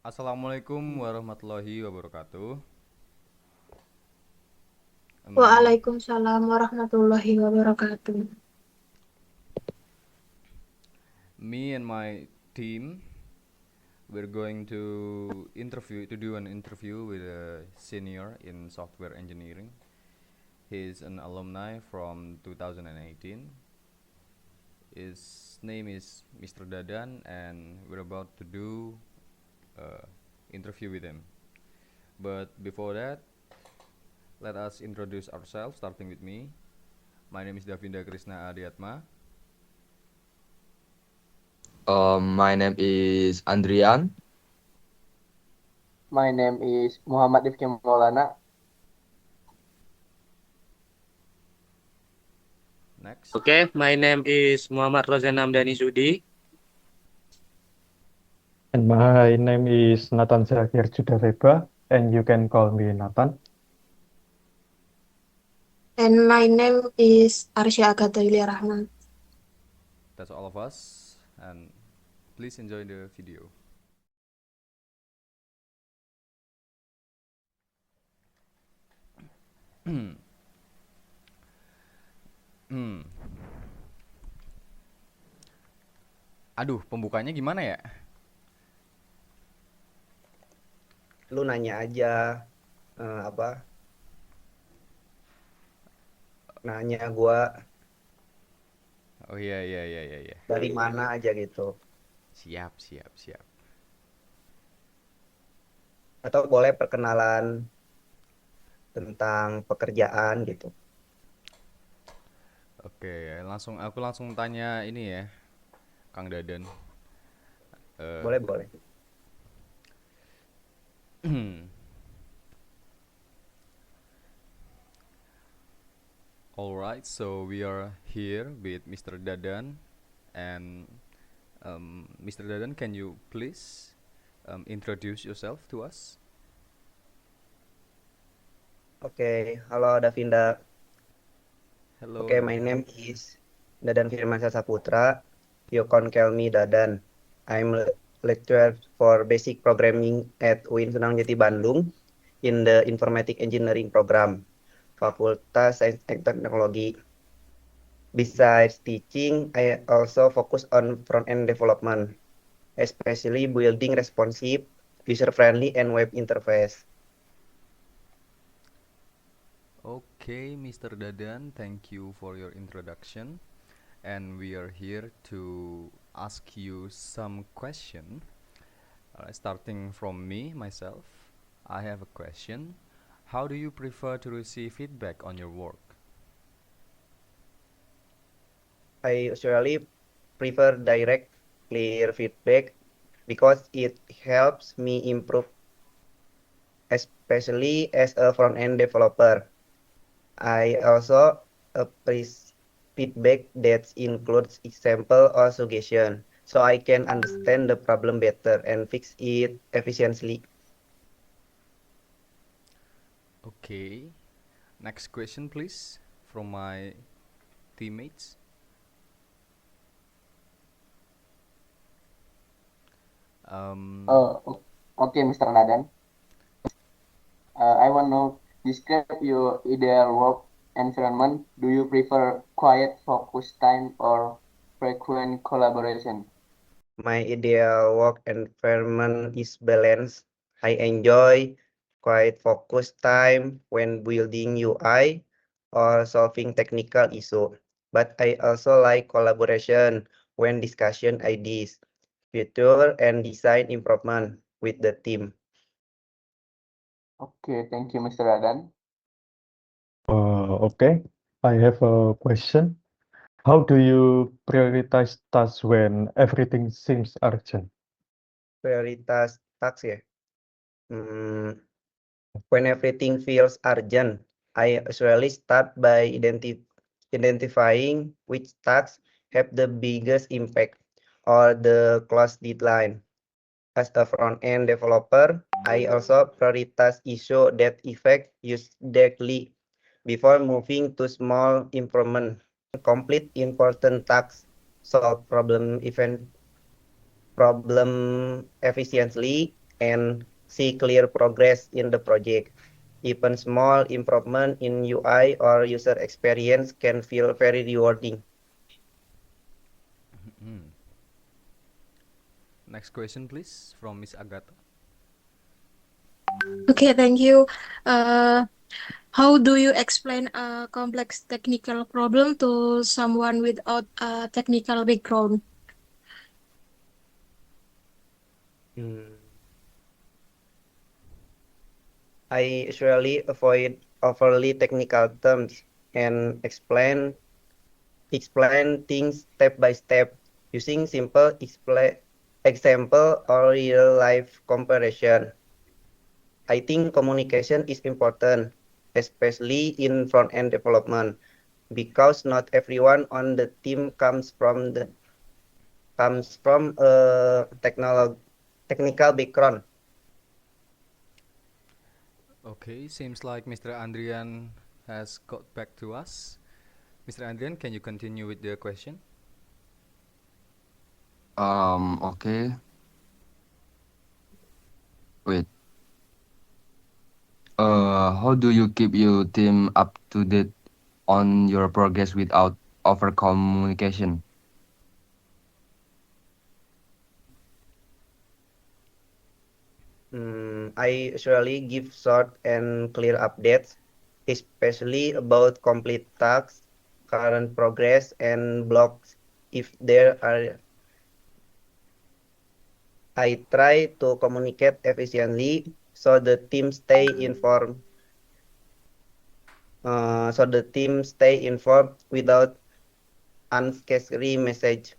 Assalamualaikum warahmatullahi wabarakatuh. Um, Waalaikumsalam warahmatullahi wabarakatuh. Me and my team, we're going to do an interview with a senior in software engineering. He's an alumni from 2018. His name is Mr. Dadan, and we're about to do a interview with him. But before that, let us introduce ourselves, starting with me. My name is Davinda Krishna Adiatma. My name is Andrian. My name is Muhammad Rifki Maulana. Next. Okay, my name is Muhammad Rozan Hamdani Sudi. And my name is Nathan Zakir Judareba, and you can call me Nathan. And my name is Arsya Agatha Yulia Rahman. That's all of us, and please enjoy the video. Hmm. Aduh, pembukanya gimana ya? Lu nanya aja apa nanya gua Oh iya iya iya iya iya. dari mana aja gitu, Siap siap siap. atau boleh perkenalan tentang pekerjaan gitu. Oke, aku langsung tanya ini ya, Kang Dadan. Eh, Boleh. Alright, so we are here with Mr. Dadan, and Mr. Dadan, can you please introduce yourself to us? Oke, halo Davinda. Hello, Oke, my Dadan. name is Dadan Firmansyah Saputra. You can call me Dadan. I'm a lecturer for basic programming at UIN Sunang Jati Bandung in the Informatic Engineering program, Fakultas Sains and Teknologi. Besides teaching, I also focus on front-end development, especially building responsive, user-friendly, and web interface. Okay, Mr. Dadan, thank you for your introduction. And we are here to ask you some question. Starting from me, myself, I have a question. How do you prefer to receive feedback on your work? I usually prefer direct, clear feedback because it helps me improve, especially as a front-end developer. I also appreciate feedback that includes example or suggestion, so I can understand the problem better and fix it efficiently. Okay. Next question, please, from my teammates. Um, Okay, Mr. Nadan. I want to describe your ideal work environment. Do you prefer quiet, focused time, or frequent collaboration? My ideal work environment is balanced. I enjoy quiet focus time when building UI or solving technical issue. But I also like collaboration when discussion ideas, feature and design improvement with the team. Okay, thank you, Mr. Nadan. Okay, I have a question. How do you prioritize tasks when everything seems urgent? Prioritas task ya. Hmm, when everything feels urgent, I usually start by identifying which tasks have the biggest impact or the close deadline. As a front-end developer, I also prioritize issues that affect use directly before moving to small improvement. Complete important tasks, solve problem efficiently, and see clear progress in the project. Even small improvement in UI or user experience can feel very rewarding. Next question, please, from Miss Agatha. Okay, thank you. Uh, how do you explain a complex technical problem to someone without a technical background? I usually avoid overly technical terms and explain things step by step using simple example or real life comparison. I think communication is important, especially in front end development, because not everyone on the team comes from a technical background. Okay, seems like Mr. Andrian has got back to us. Mr. Andrian, can you continue with the question? Okay. Wait. How do you keep your team up to date on your progress without over communication? I usually give short and clear updates, especially about complete tasks, current progress, and blocks if there are. I try to communicate efficiently so the team stay informed. So the team stay informed without unnecessary message.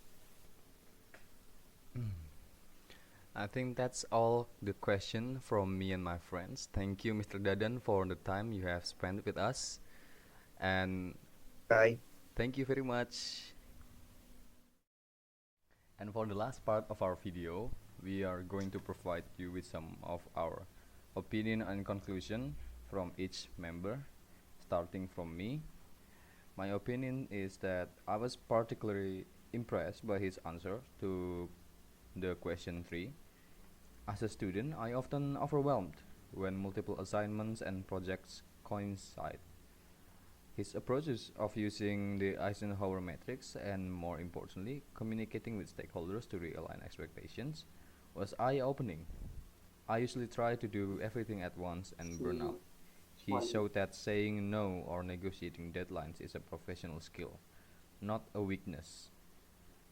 I think that's all the question from me and my friends. Thank you, Mr. Dadan, for the time you have spent with us. And Bye. thank you very much. And for the last part of our video, we are going to provide you with some of our opinion and conclusion from each member, starting from me. My opinion is that I was particularly impressed by his answer to the question 3. As a student, I often overwhelmed when multiple assignments and projects coincide. His approaches of using the Eisenhower matrix and, more importantly, communicating with stakeholders to realign expectations was eye-opening. I usually try to do everything at once and burn out. He showed that saying no or negotiating deadlines is a professional skill, not a weakness.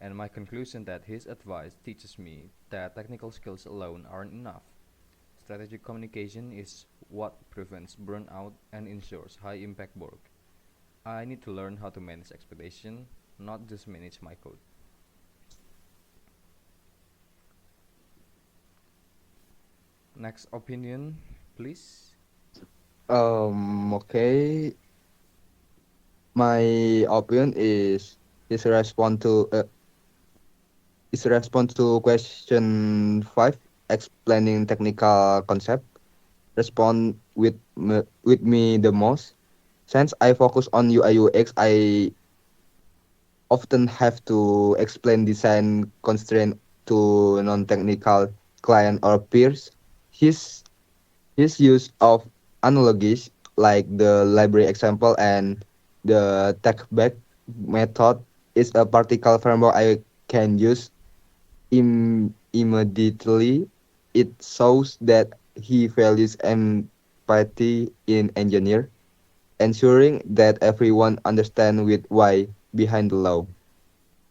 And my conclusion that his advice teaches me that technical skills alone aren't enough. Strategic communication is what prevents burnout and ensures high impact work. I need to learn how to manage expectation, not just manage my code. Next opinion, please. Okay. My opinion is his response to question 5, explaining technical concept, respond with me the most. Since I focus on UI UX, I often have to explain design constraint to non-technical client or peers. His his use of analogies like the library example and the take-back method is a particle framework I can use immediately. It shows that he values empathy in engineer, ensuring that everyone understands with why behind the law.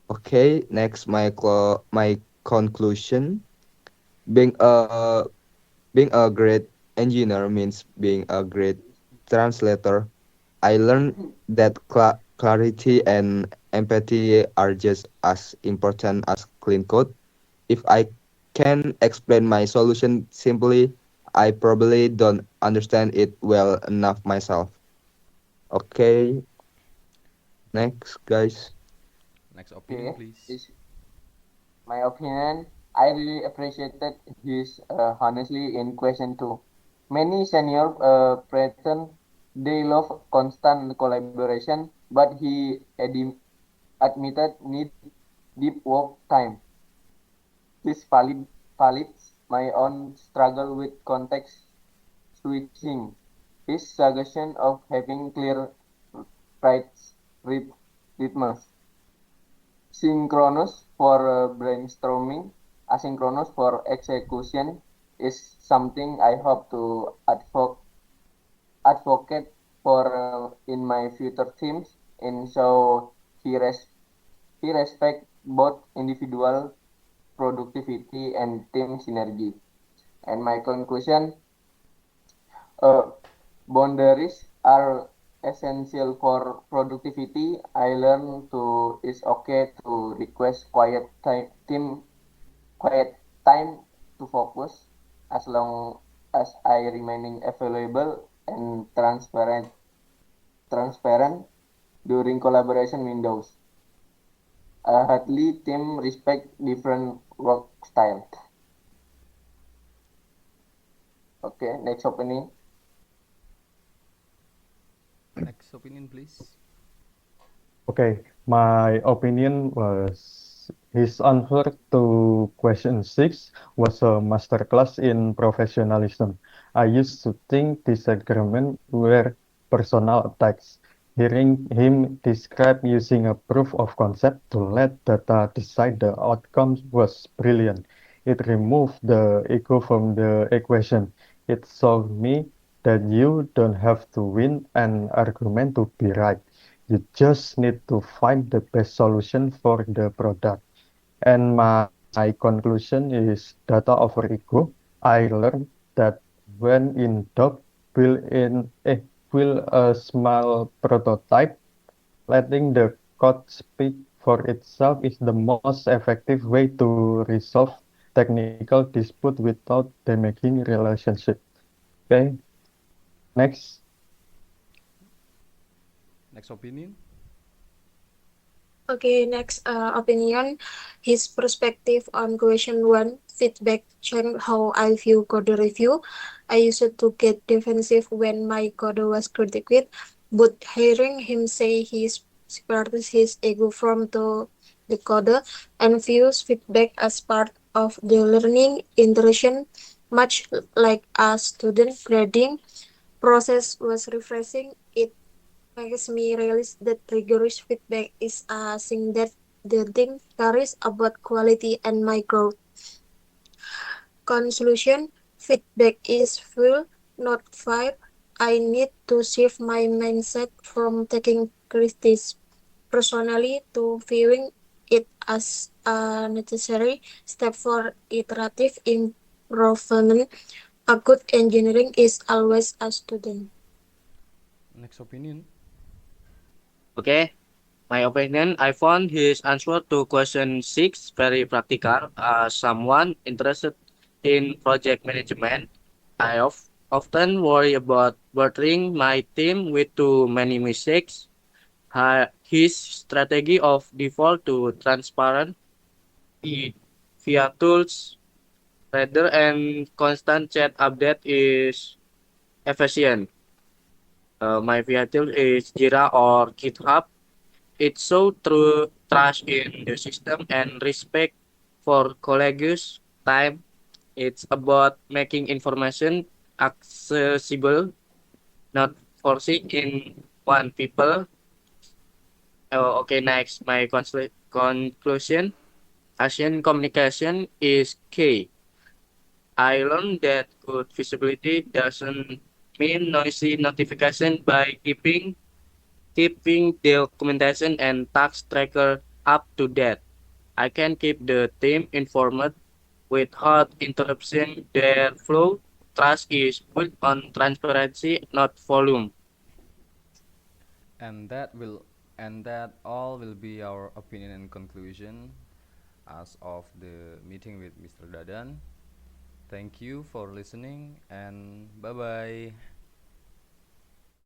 Okay, next my conclusion. Being a being a great engineer means being a great translator. I learned that clarity and empathy are just as important as clean code. If I can explain my solution simply, I probably don't understand it well enough myself. Okay, next, guys. Next opinion, Okay, please. is my opinion. I really appreciated his honestly in question 2. Many senior pretend they love constant collaboration, but he admitted need deep work time. This validates my own struggle with context switching. His suggestion of having clear rights rhythms, synchronous for brainstorming, asynchronous for execution, is something I hope to advocate for in my future teams, and so he respect both individual productivity and team synergy. And my conclusion, uh, boundaries are essential for productivity. I learned to it's okay to request quiet time to focus as long as I remaining available and transparent during collaboration windows. A healthy team respect different work style. Okay, next opening. Next opinion, please. Okay, my opinion was his answer to question 6 was a masterclass in professionalism. I used to think disagreement were personal attacks. Hearing him describe using a proof of concept to let data decide the outcomes was brilliant. It removed the ego from the equation. It showed me that you don't have to win an argument to be right. You just need to find the best solution for the product. And my conclusion is data over ego. I learned that when in doubt, build in build a small prototype. Letting the code speak for itself is the most effective way to resolve technical dispute without damaging relationship. Okay, next. Next opinion. Okay, next opinion. His perspective on question one, feedback changed how I view code review. I used to get defensive when my code was critiqued, but hearing him say he separates his ego from the coder and views feedback as part of the learning interaction, much like a student grading process, was refreshing. It makes me realize that rigorous feedback is a thing that the team carries about quality and my growth. Conclusion, feedback is fuel, not vibe. I need to shift my mindset from taking criticism personally to viewing it as a necessary step for iterative improvement. A good engineering is always a student. Next opinion. Okay, my opinion, I found his answer to question 6 very practical. As someone interested in project management, I often worry about bothering my team with too many mistakes. His strategy of default to transparent i- via tools rather and constant chat update is efficient. My via tool is Jira or GitHub. It shows true trust in the system and respect for colleagues' time. It's about making information accessible, not forcing in one people. Okay, next, my conclusion. Asian communication is key. I learned that good visibility doesn't mean noisy notification by keeping the documentation and task tracker up to date. I can keep the team informed without interrupting their flow. Trust is built on transparency, not volume. And that all will be our opinion and conclusion as of the meeting with Mr. Dadan. Thank you for listening and bye bye.